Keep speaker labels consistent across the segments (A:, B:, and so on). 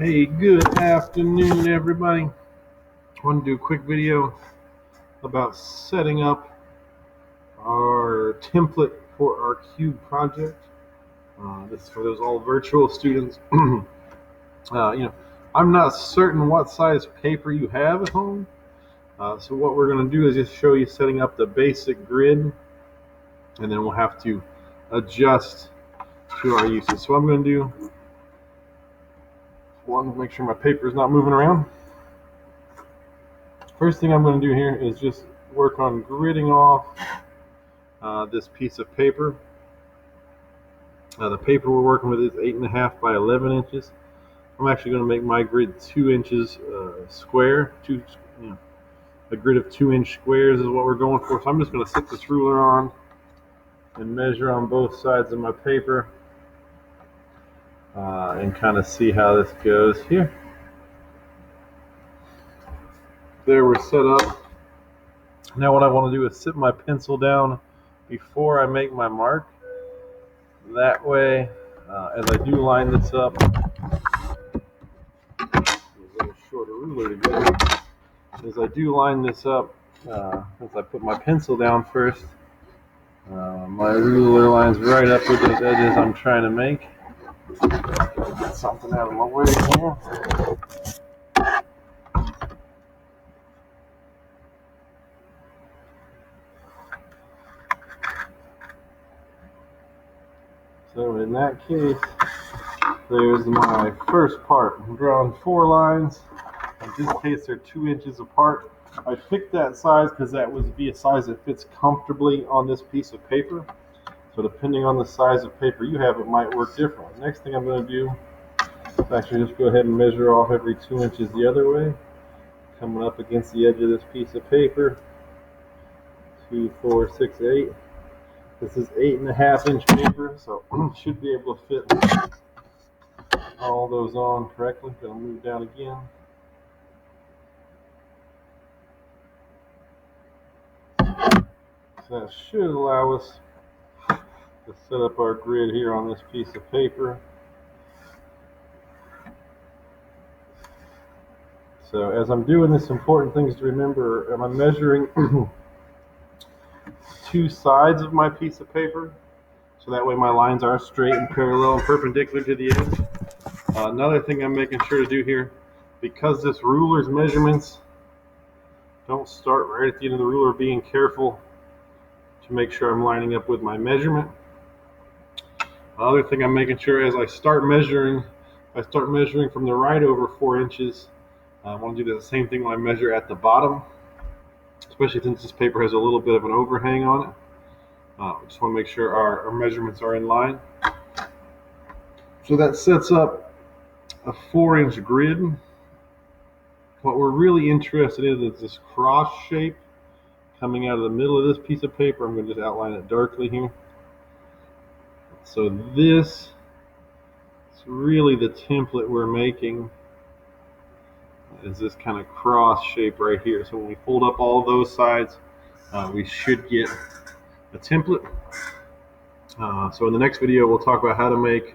A: Hey, good afternoon, everybody. I want to do a quick video about setting up our template for our cube project. This is for those all virtual students. I'm not certain what size paper you have at home. So what we're going to do is just show you setting up the basic grid, and then we'll have to adjust to our uses. So I'm going to do one to make sure my paper is not moving around. First thing I'm going to do here is just work on gridding off this piece of paper. The paper we're working with is 8.5 by 11 inches. I'm actually going to make my grid 2 inches square. A grid of 2-inch squares is what we're going for. So I'm just going to stick this ruler on and measure on both sides of my paper and kind of see how this goes here. There, we're set up. Now what I want to do is sit my pencil down before I make my mark. That way, as I do line this up, a little shorter ruler to go. As I do line this up, since I put my pencil down first, my ruler lines right up with those edges I'm trying to make. Get something out of my way here. So in that case, there's my first part. I'm drawing 4 lines. In this case, they're 2 inches apart. I picked that size because that would be a size that fits comfortably on this piece of paper. So depending on the size of paper you have, it might work differently. Next thing I'm going to do is actually just go ahead and measure off every 2 inches the other way, coming up against the edge of this piece of paper. 2, 4, 6, 8. This is 8.5-inch paper, so should be able to fit all those on correctly. Gonna move down again. So that should allow us to set up our grid here on this piece of paper. So as I'm doing this, important things to remember, I'm measuring 2 sides of my piece of paper, so that way my lines are straight and parallel and perpendicular to the edge. Another thing I'm making sure to do here, because this ruler's measurements don't start right at the end of the ruler, being careful to make sure I'm lining up with my measurement. Other thing I'm making sure as I start measuring from the right over 4 inches. I want to do the same thing when I measure at the bottom, especially since this paper has a little bit of an overhang on it. Just want to make sure our measurements are in line. So that sets up a 4-inch grid. What we're really interested in is this cross shape coming out of the middle of this piece of paper. I'm going to just outline it darkly here. So this is really the template we're making, is this kind of cross shape right here. So when we fold up all those sides, we should get a template. So in the next video, we'll talk about how to make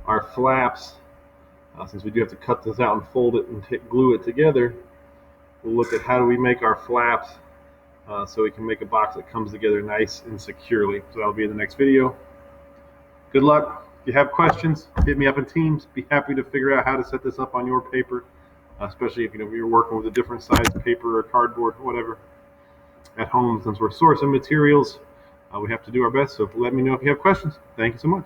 A: our flaps. Since we do have to cut this out and fold it and glue it together, we'll look at how do we make our flaps so we can make a box that comes together nice and securely. So that'll be in the next video. Good luck. If you have questions, hit me up in Teams. Be happy to figure out how to set this up on your paper, especially if you're working with a different size paper or cardboard or whatever at home. Since we're sourcing materials, we have to do our best. So let me know if you have questions. Thank you so much.